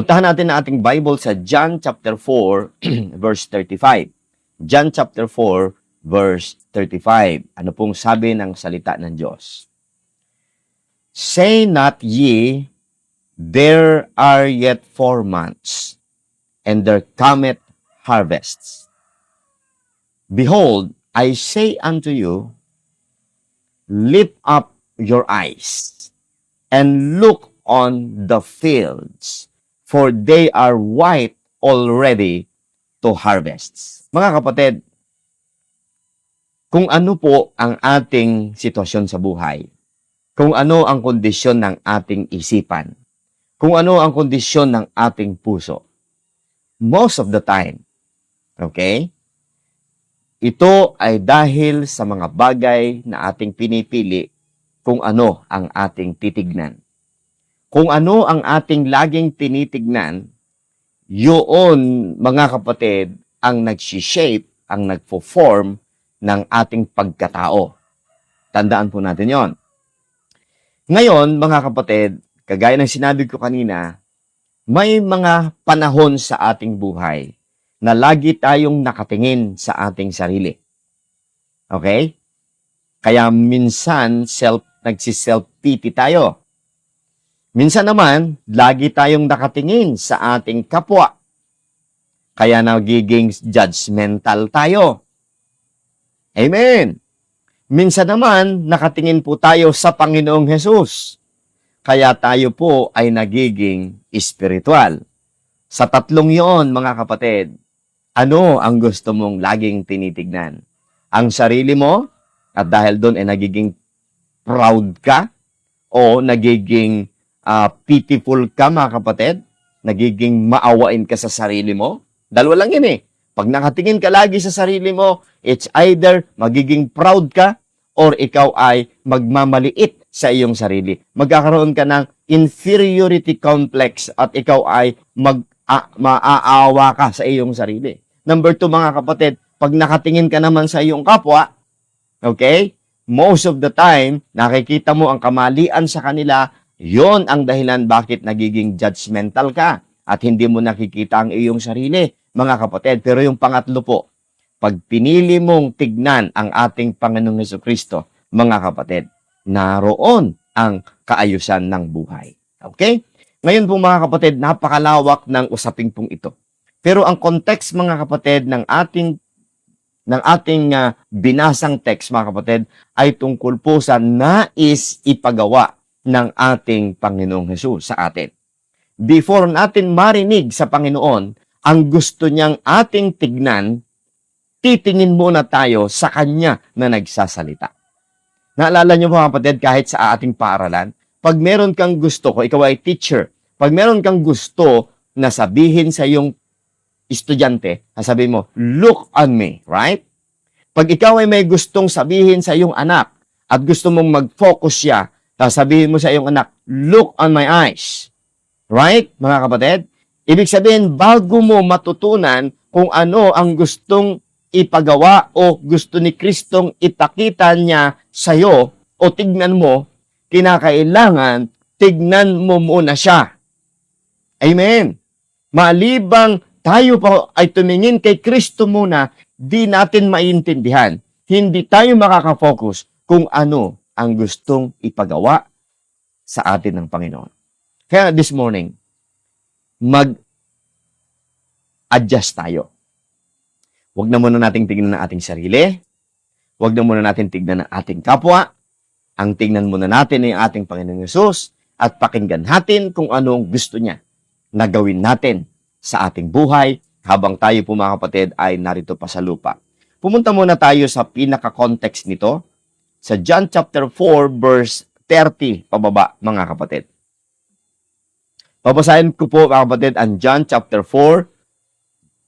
Puntahan natin ang ating Bible sa John chapter 4, verse 35. John chapter 4, verse 35. Ano pong sabi ng salita ng Diyos? Say not ye, there are yet 4 months, and there cometh harvests. Behold, I say unto you, lift up your eyes, and look on the fields, for they are white already to harvest. Mga kapatid, kung ano po ang ating sitwasyon sa buhay, kung ano ang kondisyon ng ating isipan, kung ano ang kondisyon ng ating puso, most of the time, okay, ito ay dahil sa mga bagay na ating pinipili kung ano ang ating titignan. Kung ano ang ating laging tinitignan, yun, mga kapatid, ang nagsishape, ang nagpo-form ng ating pagkatao. Tandaan po natin yon. Ngayon, mga kapatid, kagaya ng sinabi ko kanina, may mga panahon sa ating buhay na lagi tayong nakatingin sa ating sarili. Okay? Kaya minsan, nagsi-self-pity tayo. Minsan naman, lagi tayong nakatingin sa ating kapwa. Kaya nagiging judgmental tayo. Amen. Minsan naman, nakatingin po tayo sa Panginoong Hesus. Kaya tayo po ay nagiging spiritual. Sa tatlong yon, mga kapatid, ano ang gusto mong laging tinitignan? Ang sarili mo, at dahil doon ay nagiging proud ka, o nagiging pitiful ka, mga kapatid, nagiging maawain ka sa sarili mo. Dalawa lang yun eh. Pag nakatingin ka lagi sa sarili mo, it's either magiging proud ka or ikaw ay magmamaliit sa iyong sarili. Magkakaroon ka ng inferiority complex at ikaw ay maaawa ka sa iyong sarili. Number 2, mga kapatid, pag nakatingin ka naman sa iyong kapwa, okay, most of the time, nakikita mo ang kamalian sa kanila, yon ang dahilan bakit nagiging judgmental ka at hindi mo nakikita ang iyong sarili, mga kapatid. Pero yung pangatlo po, pag pinili mong tignan ang ating Panginoong Jesucristo, mga kapatid, naroon ang kaayusan ng buhay. Okay? Ngayon po, mga kapatid, napakalawak ng usaping pong ito. Pero ang context, mga kapatid, ng ating binasang text, mga kapatid, ay tungkol po sa nais ipagawa ng ating Panginoong Hesus sa atin. Before natin marinig sa Panginoon, ang gusto niyang ating tignan, titingin muna tayo sa Kanya na nagsasalita. Naalala niyo mga kapatid, kahit sa ating paaralan, pag meron kang gusto, kung ikaw ay teacher, pag meron kang gusto na sabihin sa iyong estudyante, sabihin mo, look on me, right? Pag ikaw ay may gustong sabihin sa iyong anak at gusto mong mag-focus siya, sabihin mo sa iyong anak, look on my eyes. Right, mga kapatid? Ibig sabihin, bago mo matutunan kung ano ang gustong ipagawa o gusto ni Kristong ipakita niya sa iyo o tignan mo, kinakailangan tignan mo muna siya. Amen. Malibang tayo pa ay tumingin kay Kristo muna, di natin maintindihan. Hindi tayo makaka-focus kung ano ang gustong ipagawa sa atin ng Panginoon. Kaya this morning, mag-adjust tayo. Huwag na muna nating tignan ang ating sarili. Huwag na muna natin tignan ang ating kapwa. Ang tignan muna natin ay ating Panginoong Hesus at pakinggan natin kung anong gusto niya na gawin natin sa ating buhay habang tayo po, mga kapatid, ay narito pa sa lupa. Pumunta muna tayo sa pinaka-context nito sa John chapter 4 verse 30 pababa, mga kapatid. Babasahin ko po, mga kapatid, ang John chapter 4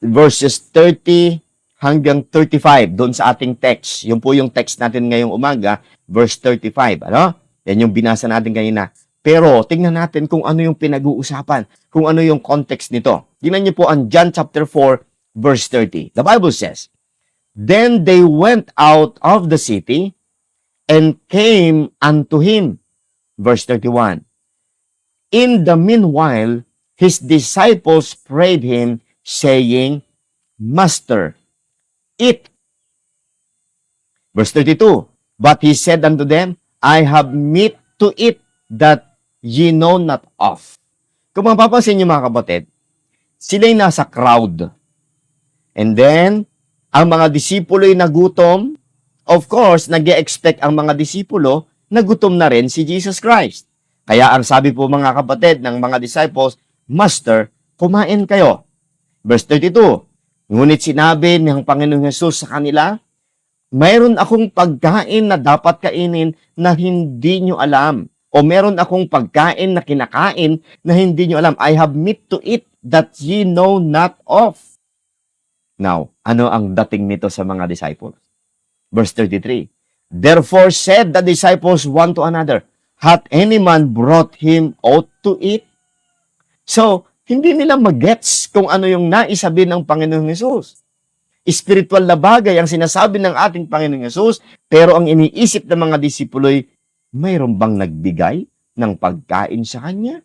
verses 30 hanggang 35 doon sa ating text. Yun po yung text natin ngayong umaga, verse 35. Ano? Yan yung binasa natin kanina. Pero tingnan natin kung ano yung pinag-uusapan, kung ano yung context nito. Tingnan niyo po ang John chapter 4 verse 30. The Bible says, "Then they went out of the city and came unto him." Verse 31. "In the meanwhile, his disciples prayed him, saying, Master, eat. Verse 32, but he said unto them, I have meat to eat that ye know not of. Kung mapapansin niyo mga kapatid, sila'y nasa crowd. And then, ang mga disipulo'y nagutom. Of course, nag-expect ang mga disipulo na gutom na rin si Jesus Christ. Kaya ang sabi po mga kapatid ng mga disciples, Master, kumain kayo. Verse 32, ngunit sinabi ng Panginoong Hesus sa kanila, mayroon akong pagkain na dapat kainin na hindi nyo alam. O meron akong pagkain na kinakain na hindi nyo alam. I have meat to eat that ye know not of. Now, ano ang dating nito sa mga disciples? Verse 33, therefore said the disciples one to another, hath any man brought him aught to eat? So, hindi nila magets kung ano yung naisabi ng Panginoong Hesus. Spiritual na bagay ang sinasabi ng ating Panginoong Hesus, pero ang iniisip ng mga disipulo'y, mayroon bang nagbigay ng pagkain sa Kanya?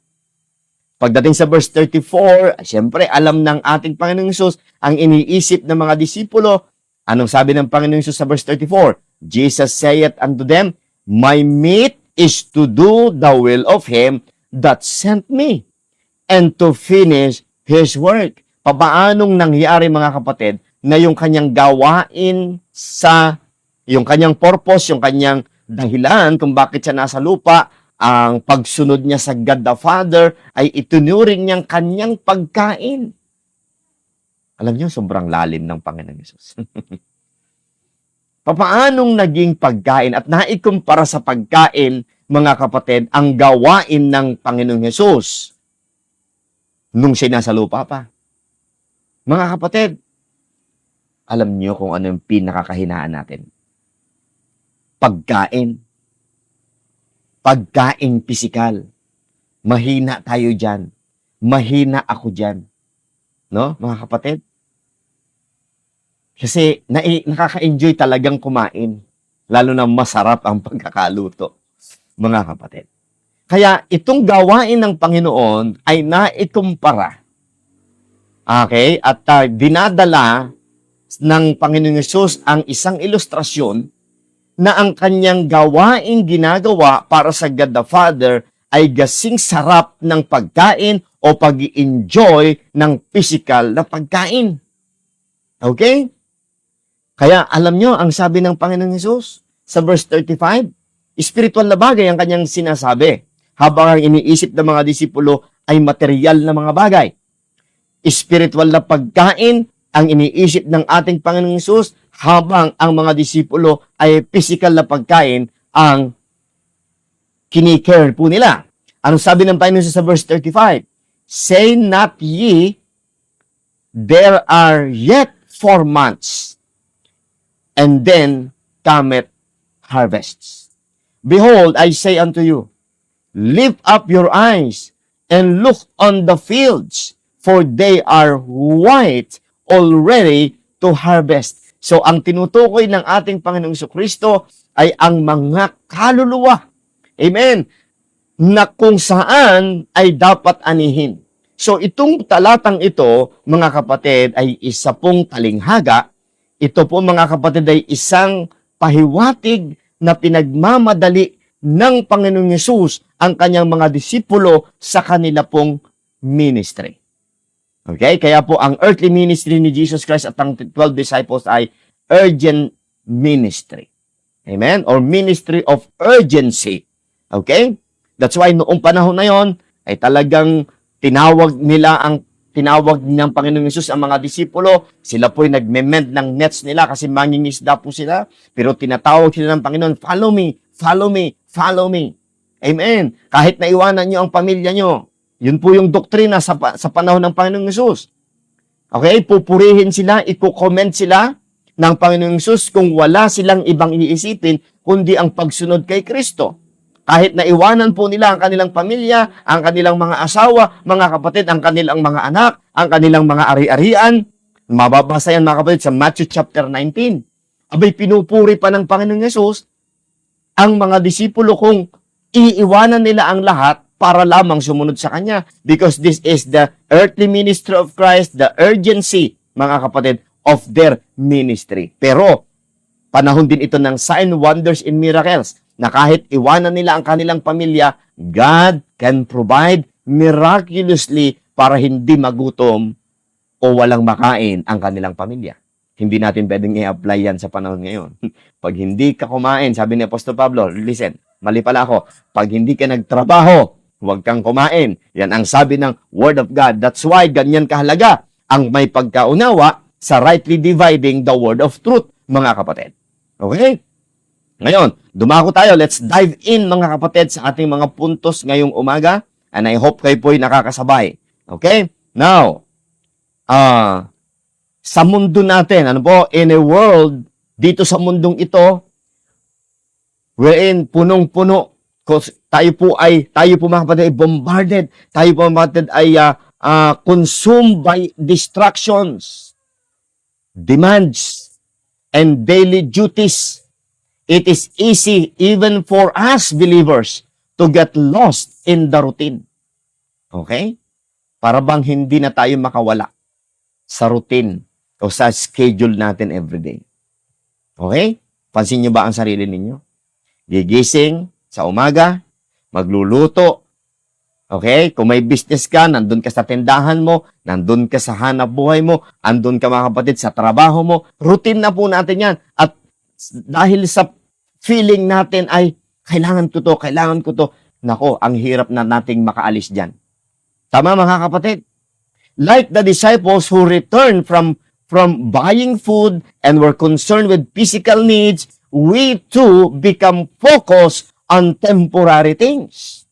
Pagdating sa verse 34, siyempre alam ng ating Panginoong Hesus ang iniisip ng mga disipulo. Anong sabi ng Panginoong Hesus sa verse 34? Jesus saith unto them, my meat is to do the will of Him that sent me, and to finish His work. Papaanong nangyari mga kapatid, na yung kanyang gawain yung kanyang purpose, yung kanyang dahilan kung bakit siya nasa lupa, ang pagsunod niya sa God the Father ay itunuring niyang kanyang pagkain. Alam niyo, sobrang lalim ng Panginoong Hesus. Papaanong naging pagkain at naikumpara sa pagkain, mga kapatid, ang gawain ng Panginoong Hesus nung siya nasa lupa pa. Mga kapatid, alam niyo kung ano yung pinakakahinaan natin. Pagkain. Pagkain pisikal. Mahina tayo dyan. Mahina ako dyan. No, mga kapatid? Kasi nakaka-enjoy talagang kumain. Lalo na masarap ang pagkakaluto. Mga kapatid. Kaya itong gawain ng Panginoon ay naikumpara. Okay? At dinadala ng Panginoong Hesus ang isang ilustrasyon na ang kanyang gawaing ginagawa para sa God the Father ay gasing sarap ng pagkain o pag-i-enjoy ng physical na pagkain. Okay? Kaya alam nyo, ang sabi ng Panginoong Hesus sa verse 35, spiritual na bagay ang kanyang sinasabi, habang ang iniisip ng mga disipulo ay material na mga bagay. Spiritual na pagkain ang iniisip ng ating Panginoong Hesus, habang ang mga disipulo ay physical na pagkain ang kinikare po nila. Anong sabi ng Panginoon Hesus sa verse 35? Say not ye, there are yet 4 months, and then cometh harvests. Behold, I say unto you, lift up your eyes, and look on the fields, for they are white already to harvest. So, ang tinutukoy ng ating Panginoong Jesucristo ay ang mga kaluluwa. Amen. Na kung saan ay dapat anihin. So, itong talatang ito, mga kapatid, ay isa pong talinghaga. Ito po, mga kapatid, ay isang pahiwatig na pinagmamadali ng Panginoong Hesus ang kanyang mga disipulo sa kanila pong ministry. Okay? Kaya po, ang earthly ministry ni Jesus Christ at ang 12 disciples ay urgent ministry. Amen? Or ministry of urgency. Okay? That's why noong panahon na yon ay talagang tinawag ng Panginoong Hesus ang mga disipulo. Sila po'y nagme-mend ng nets nila kasi mangingisda po sila. Pero tinatawag sila ng Panginoon, follow me, follow me, follow me. Amen? Kahit naiwanan nyo ang pamilya nyo, yun po yung doktrina sa panahon ng Panginoong Hesus. Okay? Pupurihin sila, i-comment sila ng Panginoong Hesus kung wala silang ibang iisipin kundi ang pagsunod kay Kristo. Kahit naiwanan po nila ang kanilang pamilya, ang kanilang mga asawa, mga kapatid, ang kanilang mga anak, ang kanilang mga ari-arian. Mababasa yan mga kapatid sa Matthew chapter 19. Abay, pinupuri pa ng Panginoong Hesus ang mga disipulo kung iiwanan nila ang lahat para lamang sumunod sa Kanya. Because this is the earthly ministry of Christ, the urgency, mga kapatid, of their ministry. Pero, panahon din ito ng sign, wonders, and miracles na kahit iwanan nila ang kanilang pamilya, God can provide miraculously para hindi magutom o walang makain ang kanilang pamilya. Hindi natin pwedeng i-apply yan sa panahon ngayon. Pag hindi ka kumain, sabi ni Apostol Pablo, listen, mali pala ako, pag hindi ka nagtrabaho, huwag kang kumain. Yan ang sabi ng Word of God. That's why ganyan kahalaga ang may pagkaunawa sa rightly dividing the word of truth, mga kapatid. Okay? Ngayon, dumako tayo. Let's dive in, mga kapatid, sa ating mga puntos ngayong umaga. And I hope kayo po'y nakakasabay. Okay? Now, sa mundo natin, ano po, in a world, dito sa mundong ito, wherein punong-puno, tayo po mga kapatid ay bombarded, tayo po mga kapatid ay consumed by distractions, demands, and daily duties. It is easy even for us believers to get lost in the routine. Okay? Para bang hindi na tayo makawala sa routine o sa schedule natin everyday. Okay? Pansin nyo ba ang sarili ninyo? Gigising sa umaga, magluluto. Okay? Kung may business ka, nandun ka sa tindahan mo, nandun ka sa hanap buhay mo, andun ka mga kapatid sa trabaho mo. Routine na po natin yan. At dahil sa feeling natin ay, kailangan ko to. Nako, ang hirap na nating makaalis dyan. Tama mga kapatid? Like the disciples who returned from buying food and were concerned with physical needs, we too become focused on temporary things.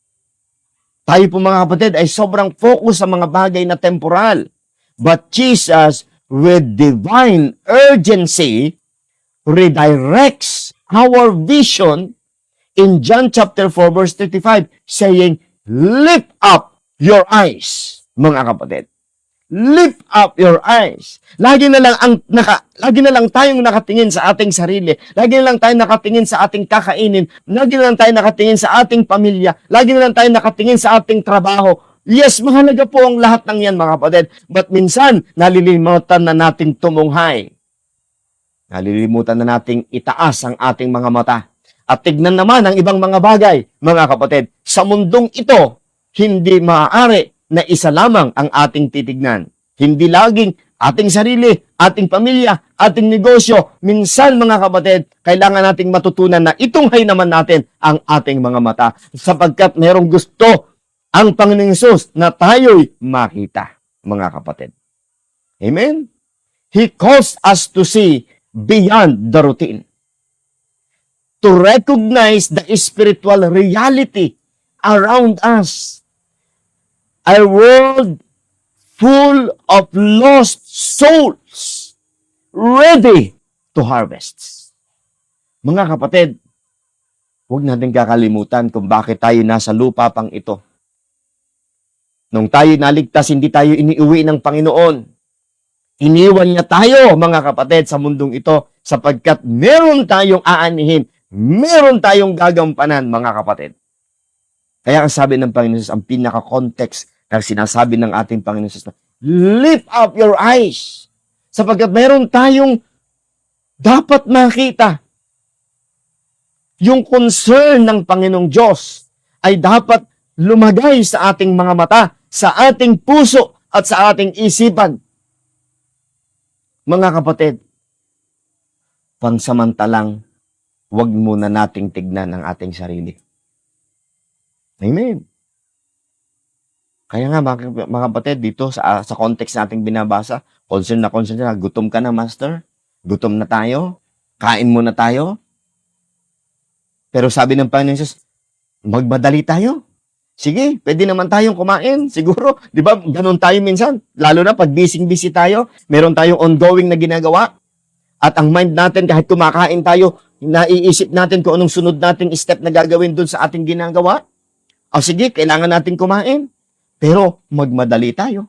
Tayo po mga kapatid ay sobrang focus sa mga bagay na temporal. But Jesus, with divine urgency, redirects our vision in John chapter 4 verse 35, saying, lift up your eyes, mga kapatid. Lift up your eyes. Lagi na lang tayong nakatingin sa ating sarili. Lagi na lang tayong nakatingin sa ating kakainin. Lagi na lang tayong nakatingin sa ating pamilya. Lagi na lang tayong nakatingin sa ating trabaho. Yes, mahalaga po ang lahat ng yan, mga kapatid. But minsan, nalilimutan na nating tumunghay. Nalilimutan na nating itaas ang ating mga mata. At tignan naman ang ibang mga bagay, mga kapatid. Sa mundong ito, hindi maaari na isa lamang ang ating titignan. Hindi laging ating sarili, ating pamilya, ating negosyo. Minsan, mga kapatid, kailangan nating matutunan na itunghay naman natin ang ating mga mata sapagkat merong gusto ang Panginoong Hesus na tayo'y makita, mga kapatid. Amen? He calls us to see beyond the routine, to recognize the spiritual reality around us. A world full of lost souls ready to harvest. Mga kapatid, huwag natin kakalimutan kung bakit tayo nasa lupa pang ito. Nung tayo naligtas, hindi tayo iniuwi ng Panginoon. Iniwan niya tayo, mga kapatid, sa mundong ito sapagkat meron tayong aanihin, meron tayong gagampanan, mga kapatid. Kaya ang sabi ng Panginoon Jesus, ang pinaka-context na sinasabi ng ating Panginoon Jesus, lift up your eyes. Sapagkat meron tayong dapat makita. Yung concern ng Panginoong Diyos ay dapat lumagay sa ating mga mata, sa ating puso at sa ating isipan. Mga kapatid, pansamantalang huwag muna nating tignan ang ating sarili. Amen. Kaya nga, mga kapatid, dito sa context nating binabasa, concern na, gutom ka na, Master? Gutom na tayo? Kain muna tayo? Pero sabi ng Panginoon Jesus, magmadali tayo. Sige, pwede naman tayong kumain. Siguro, di ba, ganun tayo minsan. Lalo na pag busy tayo, meron tayong ongoing na ginagawa. At ang mind natin, kahit kumakain tayo, naiisip natin kung anong sunod nating step na gagawin dun sa ating ginagawa. O sige, kailangan natin kumain. Pero magmadali tayo.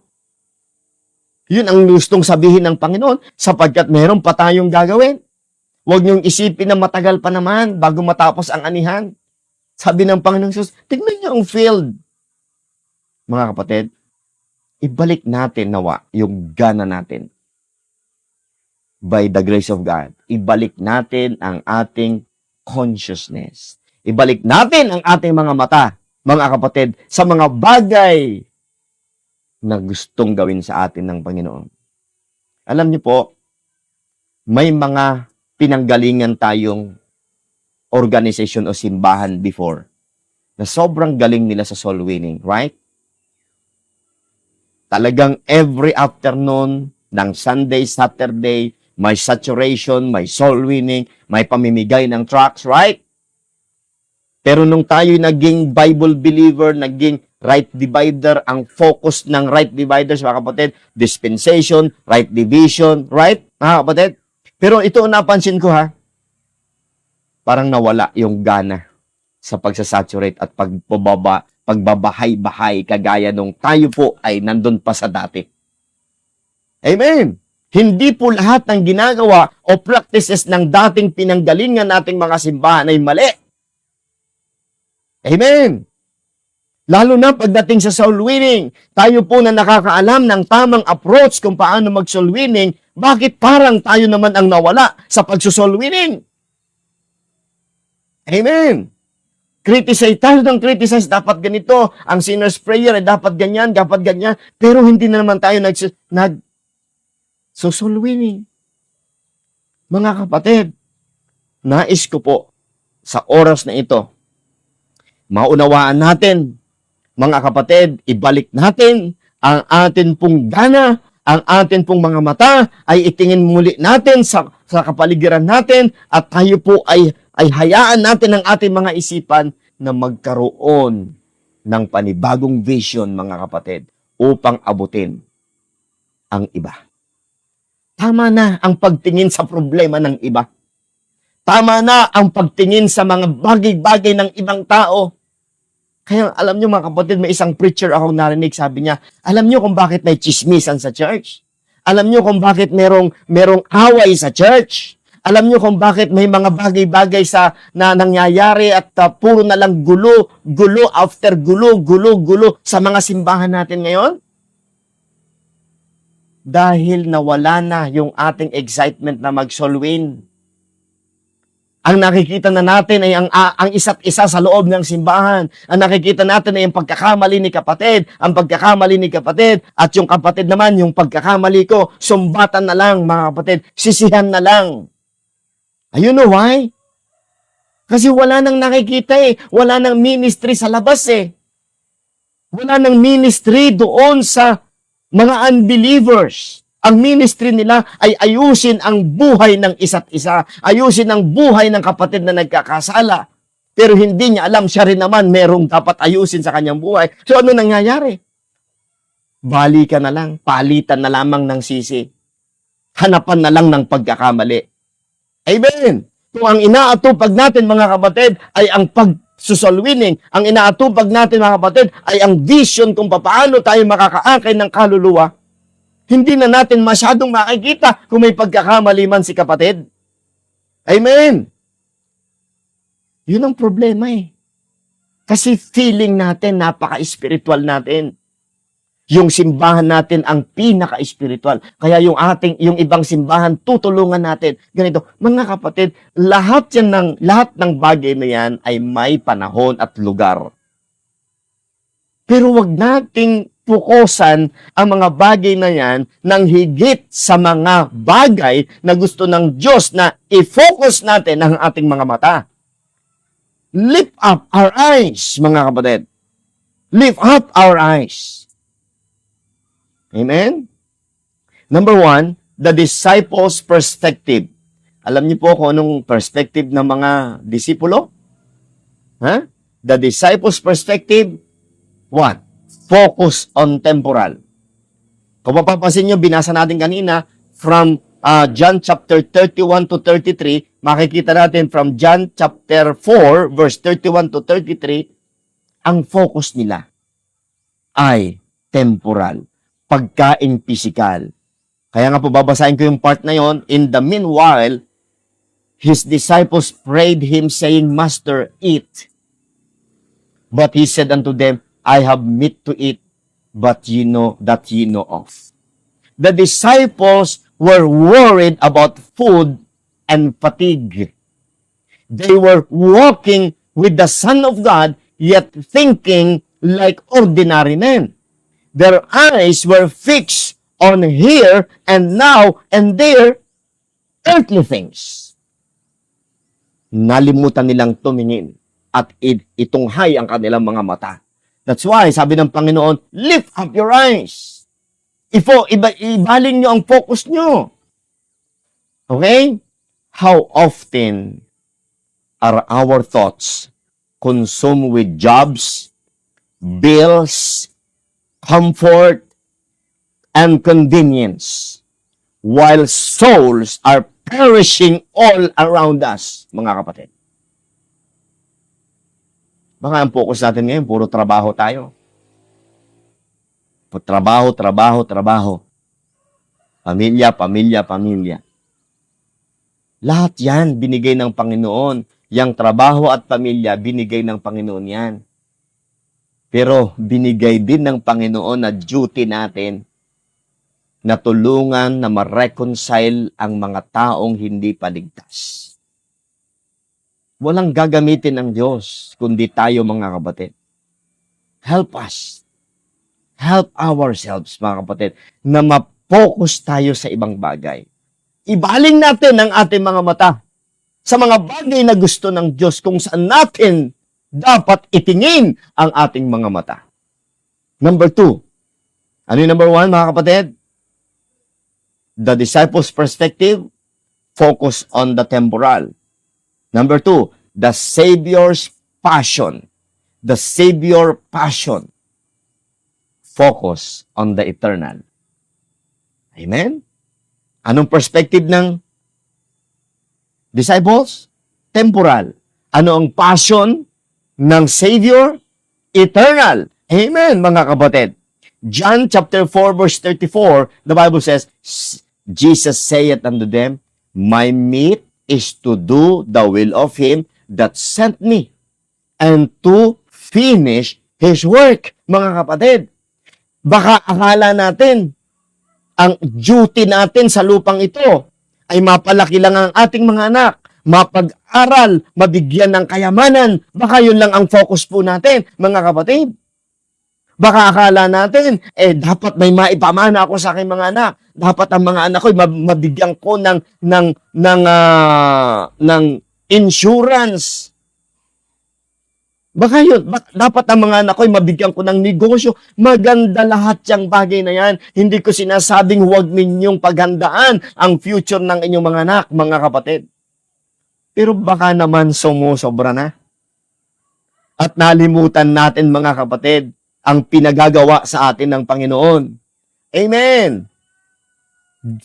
Yun ang gustong sabihin ng Panginoon sapagkat meron pa tayong gagawin. Huwag niyong isipin na matagal pa naman bago matapos ang anihan. Sabi ng Panginoon Jesus, tignan niyo ang field. mga kapatid, ibalik natin nawa yung gana natin. By the grace of God, ibalik natin ang ating consciousness. Ibalik natin ang ating mga mata, mga kapatid, sa mga bagay na gustong gawin sa atin ng Panginoon. Alam niyo po, may mga pinanggalingan tayong organization o simbahan before na sobrang galing nila sa soul winning, right? Talagang every afternoon ng Sunday, Saturday, may saturation, may soul winning, may pamimigay ng tracts, right? Pero nung tayo naging Bible believer, naging right divider, ang focus ng right dividers, mga kapatid, dispensation, right division, right? Mga kapatid? Pero ito napansin ko ha, parang nawala yung gana sa pagsasaturate at pagbabahay-bahay kagaya nung tayo po ay nandun pa sa dati. Amen! Hindi po lahat ng ginagawa o practices ng dating pinanggalingan nating mga simbahan ay mali. Amen! Lalo na pagdating sa soul winning, tayo po na nakakaalam ng tamang approach kung paano mag-soul winning, bakit parang tayo naman ang nawala sa pag-soul winning? Amen! Criticize tayo ng criticize, dapat ganito, ang sinner's prayer ay dapat ganyan, pero hindi na naman tayo soul winning. Mga kapatid, nais ko po sa oras na ito, maunawaan natin, mga kapatid, ibalik natin ang atin pong gana, ang atin pong mga mata, ay itingin muli natin sa kapaligiran natin, at tayo po ay hayaan natin ang ating mga isipan na magkaroon ng panibagong vision, mga kapatid, upang abutin ang iba. Tama na ang pagtingin sa problema ng iba. Tama na ang pagtingin sa mga bagay-bagay ng ibang tao. Kaya alam nyo mga kapatid, may isang preacher akong narinig, sabi niya, alam nyo kung bakit may chismisan sa church? Alam nyo kung bakit merong away sa church? Alam nyo kung bakit may mga bagay-bagay na nangyayari at puro na lang gulo after gulo sa mga simbahan natin ngayon? Dahil nawala na yung ating excitement na mag-soul win. Ang nakikita na natin ay ang isa't isa sa loob ng simbahan. Ang nakikita natin ay ang pagkakamali ni kapatid, at yung kapatid naman, yung pagkakamali ko, sumbatan na lang, mga kapatid, sisihan na lang. You know why? Kasi wala nang nakikita wala nang ministry sa labas Wala nang ministry doon sa mga unbelievers. Ang ministry nila ay ayusin ang buhay ng isa't isa. Ayusin ang buhay ng kapatid na nagkakasala. Pero hindi niya alam, siya rin naman merong dapat ayusin sa kanyang buhay. So ano nangyayari? Balikan na lang, palitan na lamang ng sisi. Hanapan na lang ng pagkakamali. Amen! Kung ang inaatupag natin, mga kapatid, ay ang soul winning, ang inaatupag natin, mga kapatid, ay ang vision kung paano tayo makakaakay ng kaluluwa, hindi na natin masyadong makikita kung may pagkakamali man si kapatid. Amen! Yun ang problema Kasi feeling natin, napaka-spiritual natin. Yung simbahan natin ang pinaka-spiritual. Kaya yung ibang simbahan, tutulungan natin. Ganito, mga kapatid, lahat ng bagay na yan ay may panahon at lugar. Pero wag nating pukusan ang mga bagay na yan ng higit sa mga bagay na gusto ng Diyos na i-focus natin ang ating mga mata. Lift up our eyes, mga kapatid. Lift up our eyes. Amen? Number 1, the disciples' perspective. Alam niyo po kung anong perspective ng mga disipulo? The disciples' perspective, what? Focus on temporal. Kung mapapansin niyo, binasa natin kanina from John chapter 31 to 33, makikita natin from John chapter 4, verse 31 to 33, ang focus nila ay temporal. Pagkain pisikal. Kaya nga po babasahin ko yung part na yon. In the meanwhile, his disciples prayed him saying, Master, eat. But he said unto them, I have meat to eat but ye know that ye know of. The disciples were worried about food and fatigue. They were walking with the Son of God, yet thinking like ordinary men. Their eyes were fixed on here and now and there, earthly things. Nalimutan nilang tumingin at itunghay ang kanilang mga mata. That's why, sabi ng Panginoon, lift up your eyes. Ibaling nyo ang focus nyo. Okay? How often are our thoughts consumed with jobs, bills, comfort, and convenience, while souls are perishing all around us, mga kapatid? Baka ang focus natin ngayon, puro trabaho tayo. Trabaho, trabaho, trabaho. Pamilya, pamilya, pamilya. Lahat yan, binigay ng Panginoon. Yang trabaho at pamilya, binigay ng Panginoon yan. Pero binigay din ng Panginoon na duty natin na tulungan na ma-reconcile ang mga taong hindi pa ligtas. Walang gagamitin ng Diyos, kundi tayo, mga kapatid. Help us. Help ourselves, mga kapatid, na ma-focus tayo sa ibang bagay. Ibaling natin ang ating mga mata sa mga bagay na gusto ng Diyos, kung saan natin dapat itingin ang ating mga mata. Number 2. Ano yung number 1, mga kapatid? The disciples' perspective, focus on the temporal. Number 2, the Savior's passion. The Savior passion. Focus on the eternal. Amen? Anong perspective ng disciples? Temporal. Ano ang passion ng Savior? Eternal. Amen, mga kapatid. John chapter 4 verse 34, the Bible says, Jesus saith unto them, my meat is to do the will of Him that sent me, and to finish His work. Mga kapatid, baka akala natin, ang duty natin sa lupang ito ay mapalaki lang ang ating mga anak, mapag-aral, mabigyan ng kayamanan. Baka yun lang ang focus po natin, mga kapatid. Baka akala natin, dapat may maipamana ako sa aking mga anak. Dapat ang mga anak ko, mabigyan ko ng insurance. Baka yun, dapat ang mga anak ko, mabigyan ko ng negosyo. Maganda lahat yung bagay na yan. Hindi ko sinasabing huwag ninyong paghandaan ang future ng inyong mga anak, mga kapatid. Pero baka naman sumusobra na. At nalimutan natin, mga kapatid, ang pinagagawa sa atin ng Panginoon. Amen.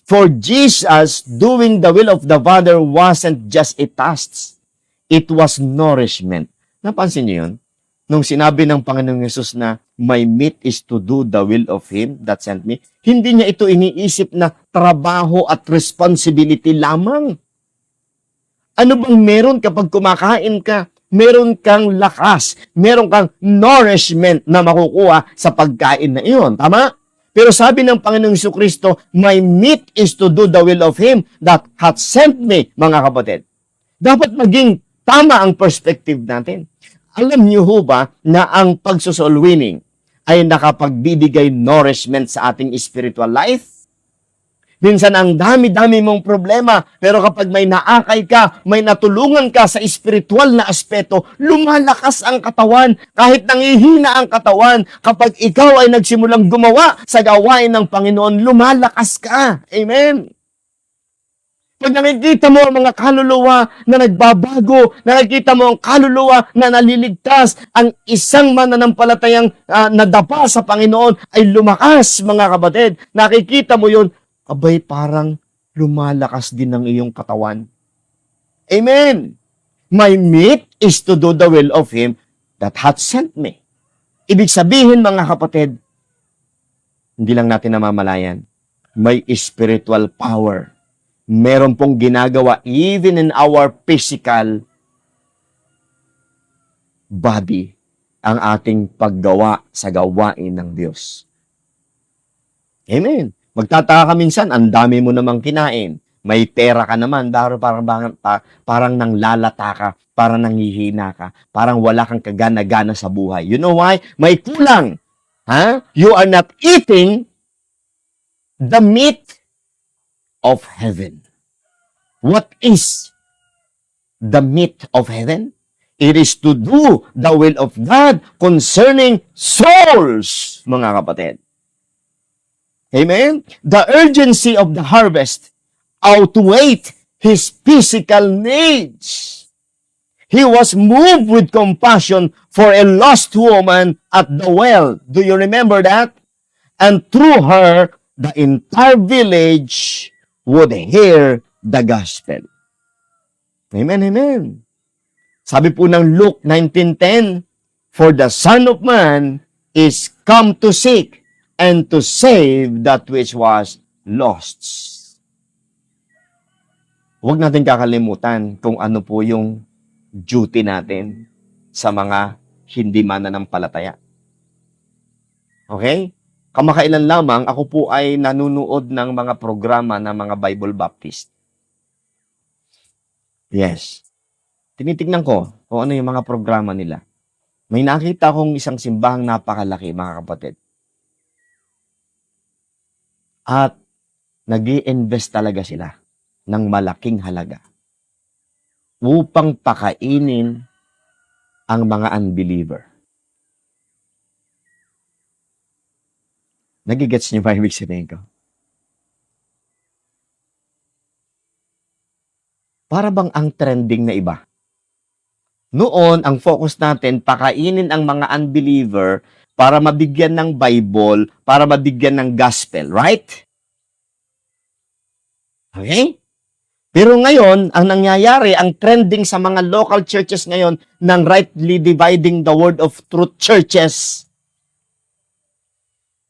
For Jesus, doing the will of the Father wasn't just a task. It was nourishment. Napansin niyo yun? Nung sinabi ng Panginoong Yesus na, my meat is to do the will of Him that sent me, hindi niya ito iniisip na trabaho at responsibility lamang. Ano bang meron kapag kumakain ka? Meron kang lakas, meron kang nourishment na makukuha sa pagkain na iyon. Tama? Pero sabi ng Panginoong Jesucristo, my meat is to do the will of Him that hath sent me, mga kapatid. Dapat maging tama ang perspective natin. Alam niyo ho ba na ang pagsoul winning ay nakapagbibigay nourishment sa ating spiritual life? Minsan ang dami-dami mong problema, pero kapag may naakay ka, may natulungan ka sa spiritual na aspeto, lumalakas ang katawan. Kahit nangihina ang katawan, kapag ikaw ay nagsimulang gumawa sa gawain ng Panginoon, lumalakas ka. Amen. Pag nakikita mo ang mga kaluluwa na nagbabago, nakikita mo ang kaluluwa na naliligtas, ang isang mananampalatayang nadapa sa Panginoon ay lumakas, mga kapatid. Nakikita mo yun, abay parang lumalakas din ang iyong katawan. Amen. My meat is to do the will of Him that hath sent me. Ibig sabihin, mga kapatid, hindi lang natin namamalayan, may spiritual power. Meron pong ginagawa even in our physical body ang ating paggawa sa gawain ng Diyos. Amen. Magtataka ka minsan, ang dami mo namang kinain. May pera ka naman, pero parang nanglalata ka, parang nanghihina ka, parang wala kang kagana-gana sa buhay. You know why? May kulang. Ha? You are not eating the meat of heaven. What is the meat of heaven? It is to do the will of God concerning souls, mga kapatid. Amen? The urgency of the harvest outweighed his physical needs. He was moved with compassion for a lost woman at the well. Do you remember that? And through her, the entire village would hear the gospel. Amen, amen. Sabi po ng Luke 19:10, for the Son of Man is come to seek and to save that which was lost. Huwag natin kakalimutan kung ano po yung duty natin sa mga hindi mananampalataya. Okay? Kamakailan lamang, ako po ay nanunood ng mga programa ng mga Bible Baptist. Yes. Tinitignan ko kung ano yung mga programa nila. May nakita akong isang simbahang napakalaki, mga kapatid. At nag-i-invest talaga sila ng malaking halaga upang pakainin ang mga unbeliever. Nagigets niyo ba ibig sabihin ko? Para bang ang trending na iba? Noon, ang focus natin, pakainin ang mga unbeliever para mabigyan ng Bible, para mabigyan ng gospel, right? Okay? Pero ngayon, ang nangyayari, ang trending sa mga local churches ngayon ng rightly dividing the word of truth churches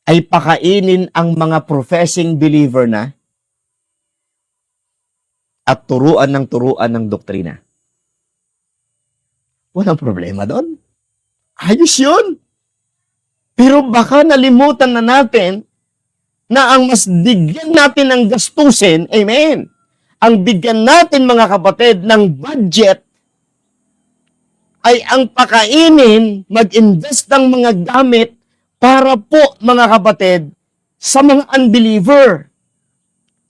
ay pakainin ang mga professing believer na at turuan ng doktrina. Walang problema doon. Ayos yun. Pero baka nalimutan na natin na ang mas bigyan natin ng gastusin, amen, ang bigyan natin mga kapatid ng budget ay ang pakainin, mag-invest ng mga gamit para po mga kapatid sa mga unbeliever.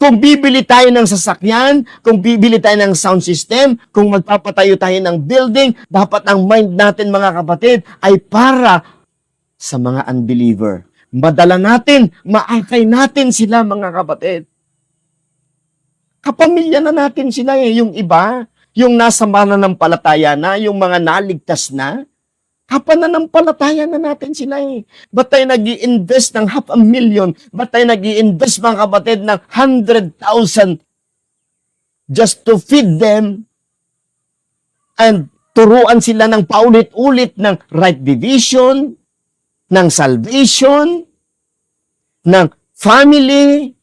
Kung bibili tayo ng sasakyan, kung bibili tayo ng sound system, kung magpapatayo tayo ng building, dapat ang mind natin mga kapatid ay para sa mga unbeliever. Madala natin, maakay natin sila mga kapatid. Kapamilya na natin sila yung iba, yung nasa mananampalataya na, yung mga naligtas na, kapananampalataya na natin sila Ba't tayo nag-i-invest ng 500,000? Ba't tayo nag-i-invest mga kapatid ng 100,000 just to feed them and turuan sila ng paulit-ulit ng right division, ng salvation, ng family?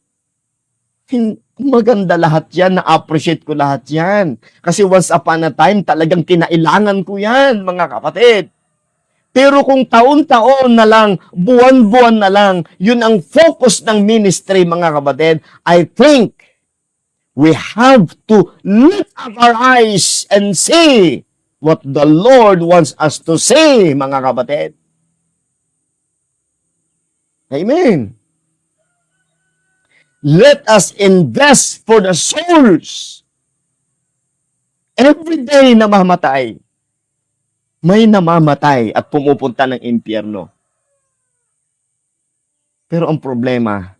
Maganda lahat yan, na-appreciate ko lahat yan. Kasi once upon a time, talagang kinailangan ko yan, mga kapatid. Pero kung taon-taon na lang, buwan-buwan na lang, yun ang focus ng ministry, mga kapatid, I think we have to lift up our eyes and see what the Lord wants us to say, mga kapatid. Amen. Let us invest for the souls. Every day namamatay. May namamatay at pumupunta ng impyerno. Pero ang problema,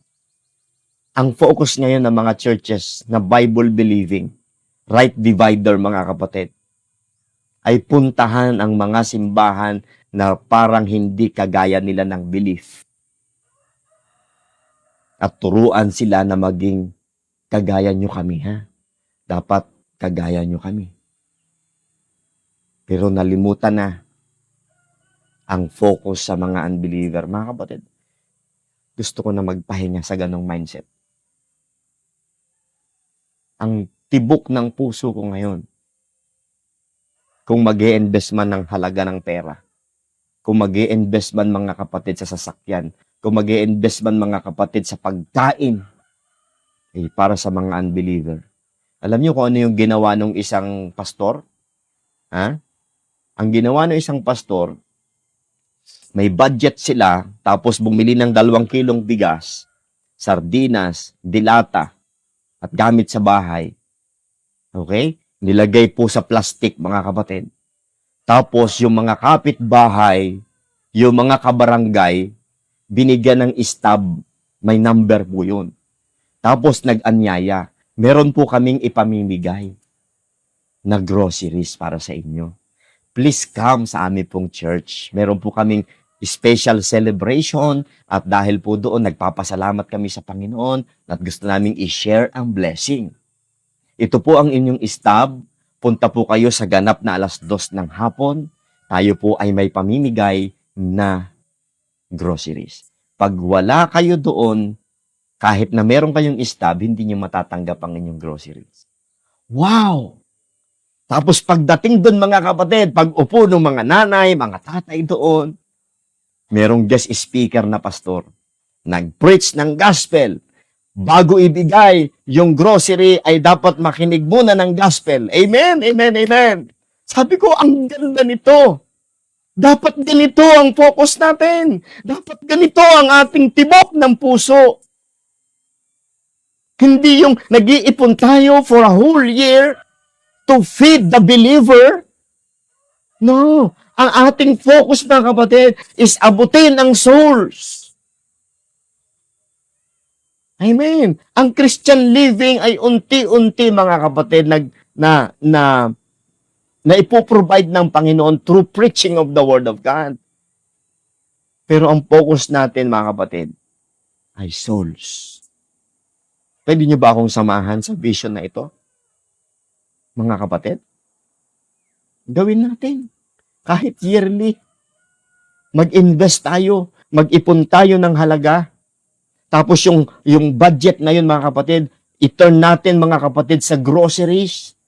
ang focus ngayon ng mga churches na Bible-believing, right divider mga kapatid, ay puntahan ang mga simbahan na parang hindi kagaya nila ng belief. At turuan sila na maging kagaya nyo kami, ha? Dapat kagaya nyo kami. Pero nalimutan na ang focus sa mga unbeliever. Mga kapatid, gusto ko na magpahinga sa ganong mindset. Ang tibok ng puso ko ngayon, kung mag-i-invest man ng halaga ng pera, kung mag-i-invest man mga kapatid sa sasakyan, kung mag-i-invest man mga kapatid sa pagkain, para sa mga unbeliever. Alam niyo kung ano yung ginawa ng isang pastor? Ha? Ang ginawa ng isang pastor, may budget sila, tapos bumili ng 2 kilong bigas, sardinas, dilata, at gamit sa bahay. Okay? Nilagay po sa plastic, mga kapatid. Tapos, yung mga kapitbahay, yung mga kabarangay, binigyan ng stab, may number po yun. Tapos, nag-anyaya. Meron po kaming ipamimigay na groceries para sa inyo. Please come sa amin pong church. Meron po kaming special celebration at dahil po doon, nagpapasalamat kami sa Panginoon at gusto naming i-share ang blessing. Ito po ang inyong stab. Punta po kayo sa ganap na 2:00 ng hapon. Tayo po ay may pamimigay na groceries. Pag wala kayo doon, kahit na meron kayong stab, hindi nyo matatanggap ang inyong groceries. Wow! Tapos pagdating doon mga kapatid, pag upo ng mga nanay, mga tatay doon, merong guest speaker na pastor. Nag-preach ng gospel. Bago ibigay yung grocery ay dapat makinig muna ng gospel. Amen, amen, amen. Sabi ko, ang ganda nito. Dapat ganito ang focus natin. Dapat ganito ang ating tibok ng puso. Hindi yung nag-iipon tayo for a whole year to feed the believer. No. Ang ating focus, mga kapatid, is abutin ang souls. Amen. Ang Christian living ay unti-unti, mga kapatid, na ipoprovide ng Panginoon through preaching of the Word of God. Pero ang focus natin, mga kapatid, ay souls. Pwede niyo ba akong samahan sa vision na ito? Mga kapatid? Gawin natin. Kahit yearly. Mag-invest tayo. Mag-ipon tayo ng halaga. Tapos yung budget na yun, mga kapatid, i-turn natin, mga kapatid, sa groceries.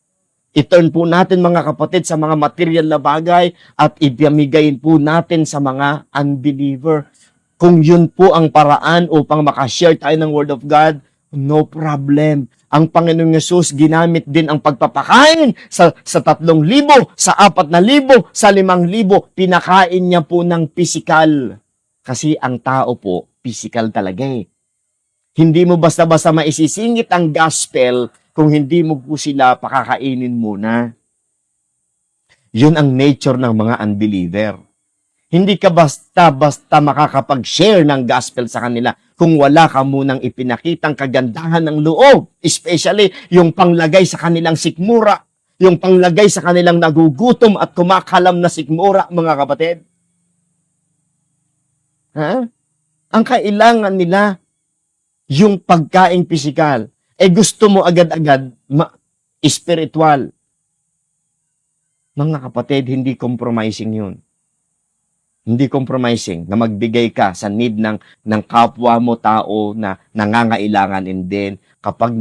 I-turn po natin, mga kapatid, sa mga material na bagay at ibamigayin po natin sa mga unbeliever. Kung yun po ang paraan upang makashare tayo ng Word of God, no problem. Ang Panginoong Yesus ginamit din ang pagpapakain sa 3,000, sa 4,000, sa 5,000. Pinakain niya po ng physical. Kasi ang tao po, physical talaga eh. Hindi mo basta-basta maisisingit ang gospel kung hindi mo po sila pakakainin muna. Yun ang nature ng mga unbeliever. Hindi ka basta-basta makakapag-share ng gospel sa kanila kung wala ka munang ipinakitang kagandahan ng loob. Especially yung panglagay sa kanilang sikmura, yung panglagay sa kanilang nagugutom at kumakalam na sikmura, mga kapatid. Ha? Ang kailangan nila, yung pagkaing pisikal. Gusto mo agad-agad, spiritual. Mga kapatid, hindi compromising yun. Hindi compromising na magbigay ka sa need ng kapwa mo tao na nangangailangan. And then, kapag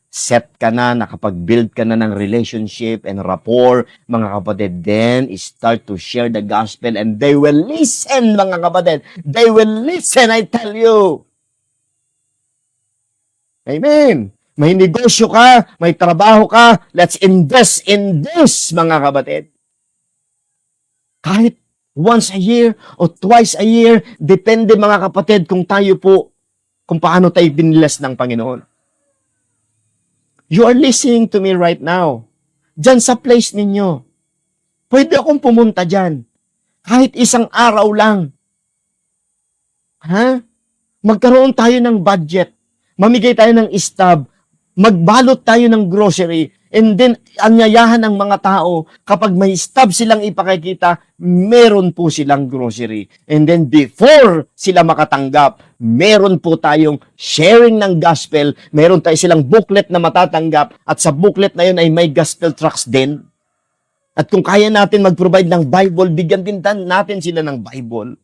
set ka na, nakapag-build ka na ng relationship and rapport, mga kapatid, then start to share the gospel and they will listen, mga kapatid. They will listen, I tell you. Amen. May negosyo ka, may trabaho ka, let's invest in this, mga kapatid. Kahit once a year o twice a year, depende, mga kapatid, kung paano tayo binilas ng Panginoon. You are listening to me right now. Diyan sa place ninyo. Pwede akong pumunta dyan. Kahit isang araw lang. Ha? Magkaroon tayo ng budget. Mamigay tayo ng stab. Magbalot tayo ng grocery. And then, anyayahan ng mga tao, kapag may stab silang ipakikita, meron po silang grocery. And then, before sila makatanggap, meron po tayong sharing ng gospel, meron tayo silang booklet na matatanggap, at sa booklet na yun ay may gospel tracts din. At kung kaya natin mag-provide ng Bible, bigyan din natin sila ng Bible.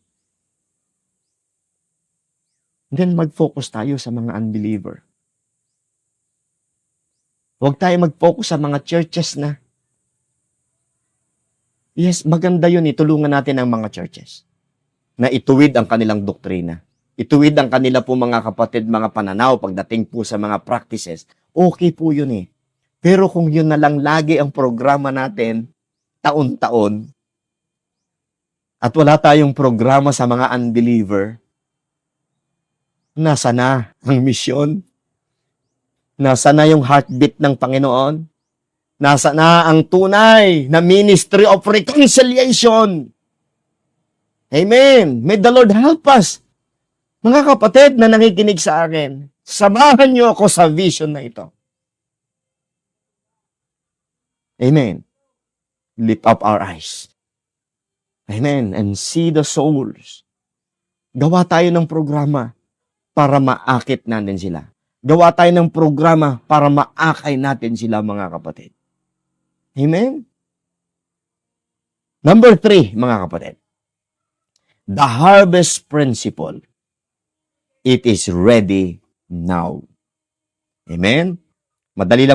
And then, mag-focus tayo sa mga unbeliever. Huwag tayo mag-focus sa mga churches na. Yes, maganda yun, tulungan natin ang mga churches. na ituwid ang kanilang doktrina. Ituwid ang kanila po mga kapatid, mga pananaw pagdating po sa mga practices. Okay po yun eh. Pero kung yun na lang lagi ang programa natin, taon-taon, at wala tayong programa sa mga unbeliever, nasa na ang misyon? Nasa na yung heartbeat ng Panginoon? Nasa na ang tunay na ministry of reconciliation? Amen. May the Lord help us. Mga kapatid na nakikinig sa akin, samahan niyo ako sa vision na ito. Amen. Lift up our eyes. Amen. And see the souls. Gawa tayo ng programa para maakit natin sila. Gawa tayo ng programa para maakay natin sila, mga kapatid. Amen? Number 3, mga kapatid. The harvest principle. It is ready now. Amen? Madali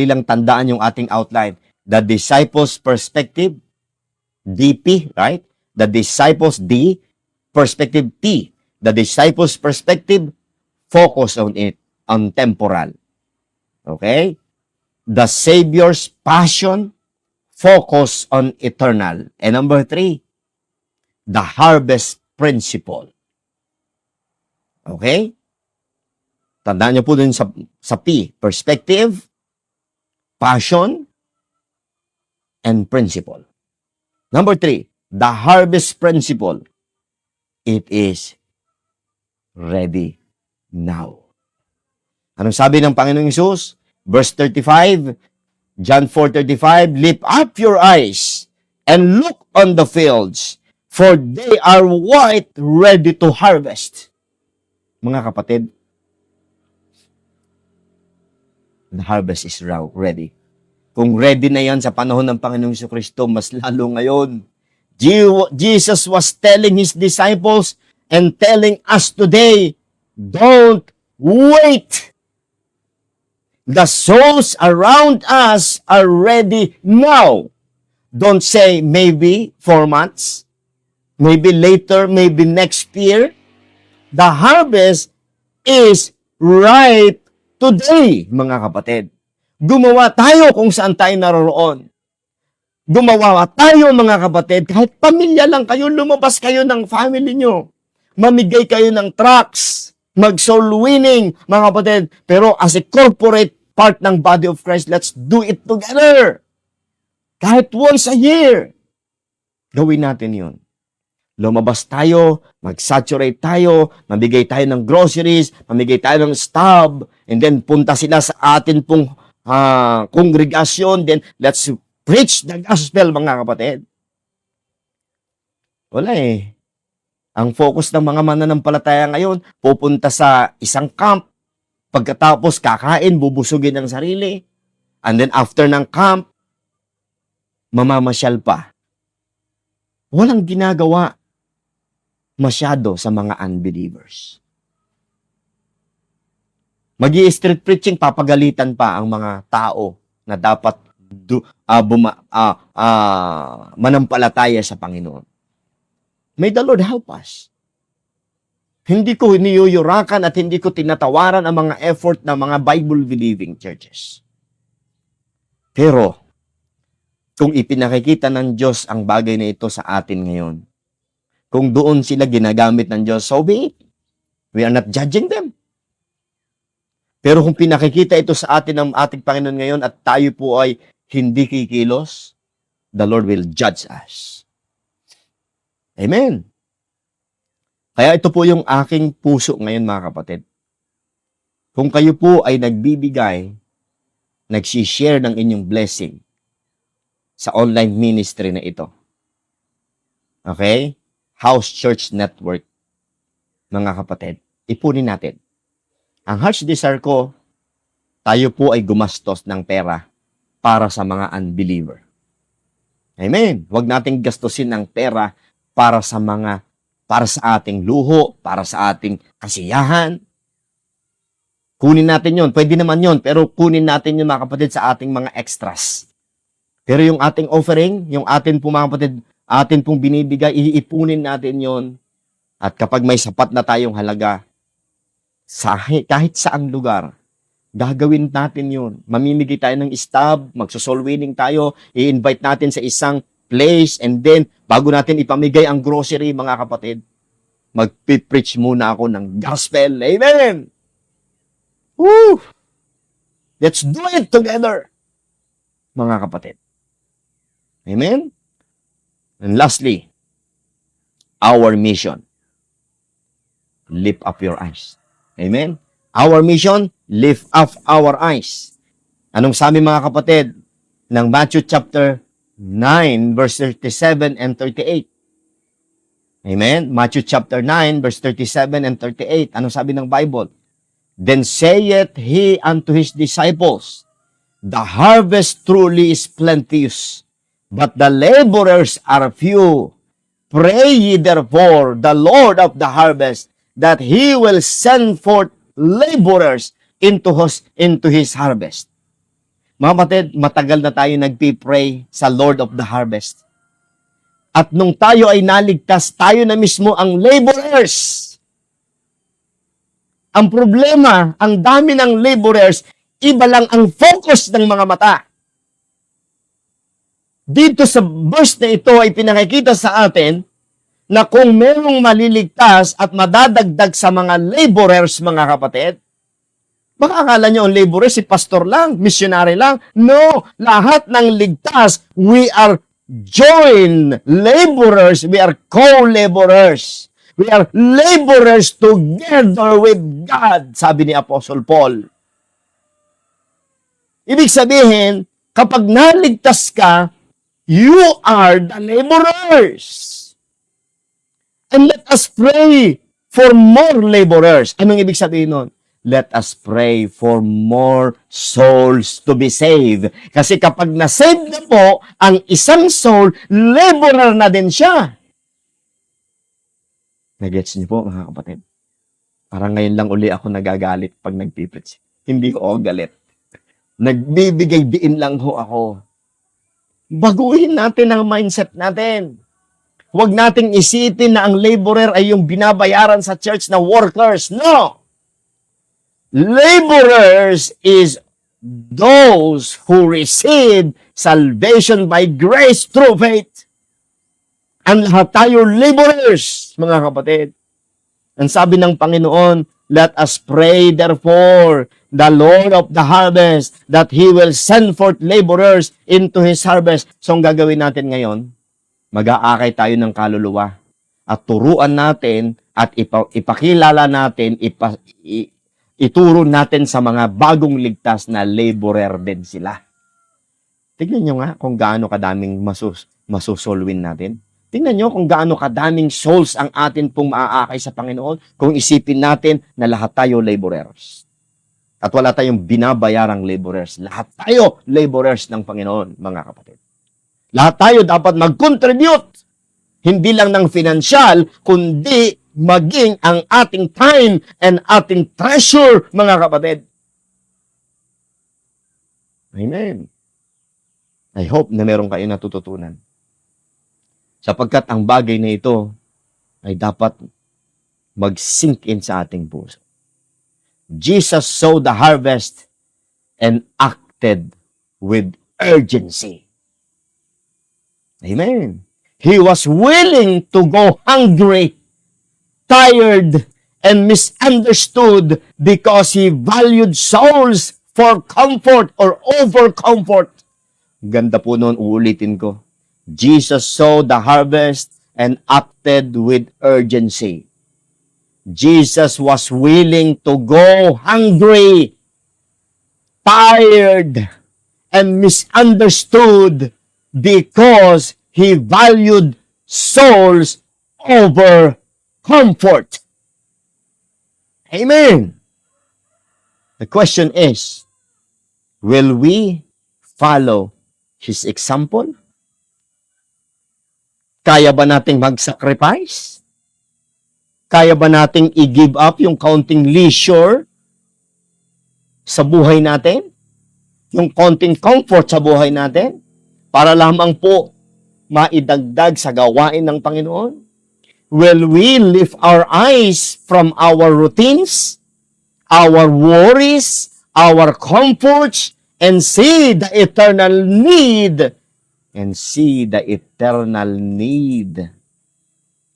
lang tandaan yung ating outline. The disciples' perspective, DP, right? The disciples' D, perspective T. The disciples' perspective, focus on it, on temporal. Okay? The Savior's passion, focus on eternal. And number 3, the harvest principle. Okay? Tandaan niyo po dun sa P, perspective, passion, and principle. Number 3, the harvest principle. It is ready now. Anong sabi ng Panginoong Hesus? Verse 35, John 4:35, lift up your eyes and look on the fields, for they are white, ready to harvest. Mga kapatid, the harvest is ready. Kung ready na yan sa panahon ng Panginoong Jesucristo, mas lalo ngayon. Jesus was telling His disciples and telling us today, don't wait. The souls around us are ready now. Don't say maybe 4 months, maybe later, maybe next year. The harvest is ripe today, mga kapatid. Gumawa tayo kung saan tayo naroroon. Gumawa tayo, mga kapatid, kahit pamilya lang kayo, lumabas kayo ng family nyo. Mamigay kayo ng tracts, mag-soul winning, mga kapatid. Pero as a corporate part ng body of Christ, let's do it together. Kahit once a year. Gawin natin yun. Lumabas tayo, mag-saturate tayo, mamigay tayo ng groceries, mamigay tayo ng stub, and then punta sila sa atin pong kongregasyon, then let's preach the gospel, mga kapatid. Wala eh. Ang focus ng mga mananampalataya ngayon, pupunta sa isang camp, pagkatapos kakain, bubusugin ang sarili, and then after ng camp, mamamasyal pa. Walang ginagawa masyado sa mga unbelievers. Magi-street preaching, papagalitan pa ang mga tao na dapat manampalataya sa Panginoon. May the Lord help us. Hindi ko niyuyurakan at hindi ko tinatawaran ang mga effort ng mga Bible-believing churches. Pero, kung ipinakikita ng Diyos ang bagay na ito sa atin ngayon, kung doon sila ginagamit ng Diyos, so be it. We are not judging them. Pero kung pinakikita ito sa atin ng ating Panginoon ngayon at tayo po ay hindi kikilos, the Lord will judge us. Amen. Kaya ito po yung aking puso ngayon, mga kapatid. Kung kayo po ay nagbibigay, nagsishare ng inyong blessing sa online ministry na ito. Okay? House Church Network, mga kapatid, ipunin natin. Ang heart's desire ko, tayo po ay gumastos ng pera para sa mga unbeliever. Amen. Huwag nating gastusin ng pera para sa ating luho, para sa ating kasiyahan. Kunin natin yon. Pwede naman yon, pero kunin natin yun, mga kapatid, sa ating mga extras. Pero yung ating offering, yung ating po, mga kapatid, atin pong binibigay, iipunin natin yon. At kapag may sapat na tayong halaga, kahit saang lugar, gagawin natin yun. Mamimigay tayo ng stab, magsosoul winning tayo, i-invite natin sa isang place, and then, bago natin ipamigay ang grocery, mga kapatid, magpipreach muna ako ng gospel. Amen! Woo! Let's do it together, mga kapatid. Amen? And lastly, our mission. Lift up your eyes. Amen? Our mission, lift up our eyes. Anong sabi mga kapatid ng Matthew chapter 9, verse 37 and 38? Amen? Matthew chapter 9, verse 37 and 38. Anong sabi ng Bible? Then saith he unto his disciples, the harvest truly is plenteous, but the laborers are few. Pray ye therefore the Lord of the harvest, that he will send forth laborers into his harvest. Mga kapatid, matagal na tayo nagpipray sa Lord of the harvest. At nung tayo ay naligtas, tayo na mismo ang laborers. Ang problema, ang dami ng laborers, iba lang ang focus ng mga mata. Dito sa verse na ito ay pinakikita sa atin na kung merong maliligtas at madadagdag sa mga laborers, mga kapatid, baka akala nyo ang laborers si pastor lang, missionary lang. No, lahat ng ligtas, we are joint laborers, we are co-laborers. We are laborers together with God, sabi ni Apostle Paul. Ibig sabihin, kapag naligtas ka, you are the laborers. And let us pray for more laborers. Anong ibig sabihin nun? Let us pray for more souls to be saved. Kasi kapag na-save na po ang isang soul, laborer na din siya. Nagets niyo po, mga kapatid? Parang ngayon lang uli ako nagagalit pag nagpipreach. Hindi ko ako galit. Nagbibigay diin lang ho ako. Baguhin natin ang mindset natin. Huwag nating isipin na ang laborer ay yung binabayaran sa church na workers. No! Laborers is those who receive salvation by grace through faith. Ang lahat tayo laborers, mga kapatid. Ang sabi ng Panginoon, let us pray therefore the Lord of the harvest, that He will send forth laborers into His harvest. So, ang gagawin natin ngayon, mag-aakay tayo ng kaluluwa at turuan natin at ipakilala natin, ituro natin sa mga bagong ligtas na laborer din sila. Tignan nyo nga kung gaano kadaming masusolwin natin. Tingnan nyo kung gaano kadaming souls ang atin pong maaakay sa Panginoon kung isipin natin na lahat tayo laborers. At wala tayong binabayarang laborers. Lahat tayo laborers ng Panginoon, mga kapatid. Lahat tayo dapat mag-contribute. Hindi lang ng financial, kundi maging ang ating time and ating treasure, mga kapatid. Amen. I hope na meron kayo natututunan. Sapagkat ang bagay na ito ay dapat mag-sink in sa ating puso. Jesus saw the harvest and acted with urgency. Amen. He was willing to go hungry, tired, and misunderstood because he valued souls for comfort or over comfort. Ganda po noon, uulitin ko. Jesus saw the harvest and acted with urgency. Jesus was willing to go hungry, tired, and misunderstood because he valued souls over comfort. Amen. The question is, will we follow his example? Kaya ba nating mag-sacrifice? Kaya ba nating i-give up yung kaunting leisure sa buhay natin? Yung kaunting comfort sa buhay natin? Para lamang po maidagdag sa gawain ng Panginoon? Will we lift our eyes from our routines, our worries, our comforts, and see the eternal need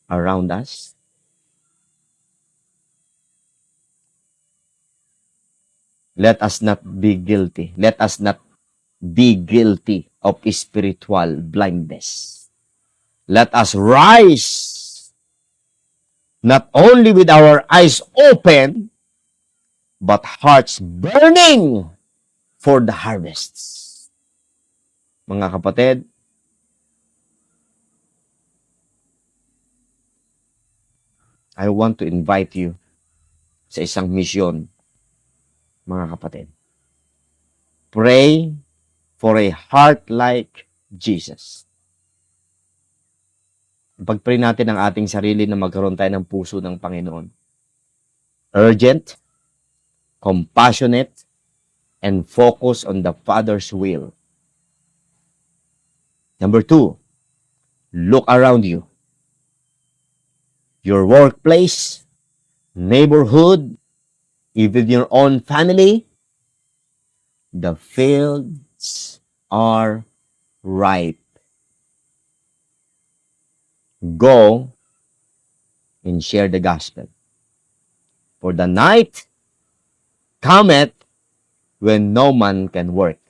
around us? Let us not be guilty. Let us not be guilty of spiritual blindness. Let us rise not only with our eyes open, but hearts burning for the harvests. Mga kapatid, I want to invite you sa isang misyon, mga kapatid. Pray for a heart like Jesus. Pag-pray natin ang ating sarili na magkaroon tayo ng puso ng Panginoon. Urgent, compassionate, and focus on the Father's will. Number 2, look around you. Your workplace, neighborhood, even your own family, the fields are ripe. Go and share the gospel. For the night cometh when no man can work.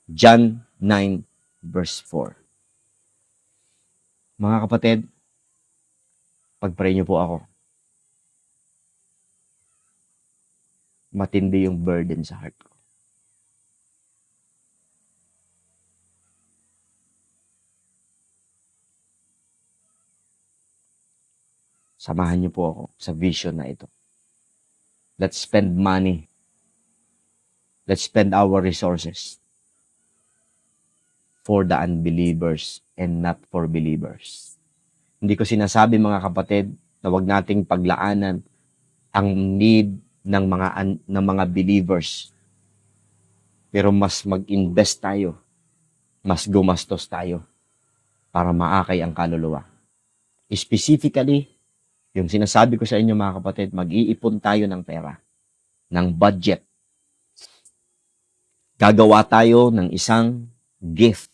John 9 verse 4. Mga kapatid, pag-pray niyo po ako. Matindi yung burden sa heart ko. Samahan niyo po ako sa vision na ito. Let's spend money. Let's spend our resources for the unbelievers and not for believers. Hindi ko sinasabi, mga kapatid, na wag nating paglaanan ang need ng mga believers. Pero mas mag-invest tayo, mas gumastos tayo para maakay ang kaluluwa. Specifically, yung sinasabi ko sa inyo, mga kapatid, mag-iipon tayo ng pera, ng budget. Gagawa tayo ng isang gift.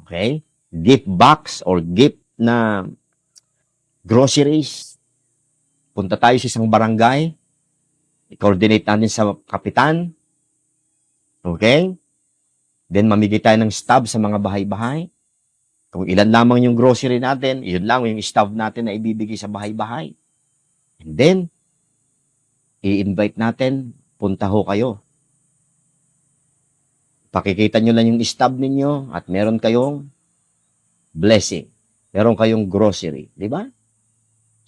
Okay? Gift box or gift na groceries. Punta tayo sa isang barangay. I-coordinate natin sa kapitan. Okay? Then mamigay tayo ng stub sa mga bahay-bahay. Kung ilan lamang yung grocery natin, yun lang yung stub natin na ibibigay sa bahay-bahay. And then, i-invite natin, punta ho kayo. Pakikita nyo lang yung stub ninyo at meron kayong blessing. Meron kayong grocery. Di ba?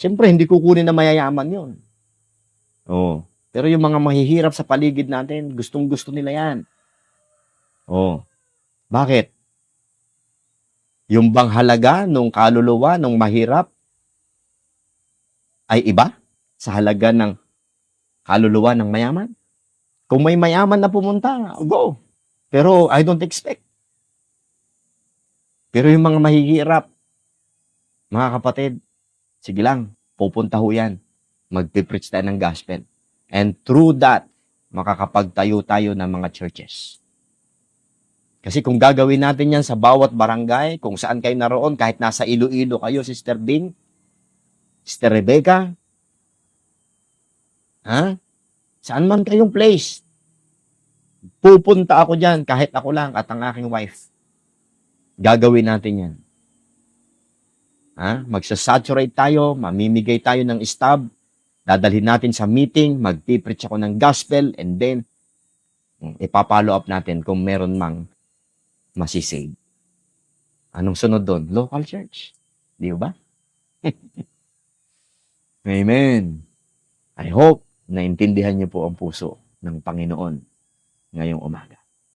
Siyempre, hindi kukunin na mayayaman yun. Oh. Pero yung mga mahihirap sa paligid natin, gustong-gusto nila yan. Oh. Bakit? Yung bang halaga nung kaluluwa, nung mahirap, ay iba sa halaga ng kaluluwa ng mayaman? Kung may mayaman na pumunta, go. Pero I don't expect. Pero yung mga mahihirap, mga kapatid, sige lang, pupunta ho yan. Magpipreach tayo ng gospel. And through that, makakapagtayo tayo ng mga churches. Kasi kung gagawin natin yan sa bawat barangay, kung saan kayo naroon, kahit nasa Iloilo kayo, Sister Bing, Sister Rebecca, saan man kayong place, pupunta ako dyan, kahit ako lang at ang aking wife. Gagawin natin yan. Magsasaturate tayo, mamimigay tayo ng stub, dadalhin natin sa meeting, magpipreach ako ng gospel, and then, ipapollow up natin kung meron mang masisave. Anong sunod doon? Local church. Di ba? Amen. I hope naintindihan niyo po ang puso ng Panginoon ngayong umaga.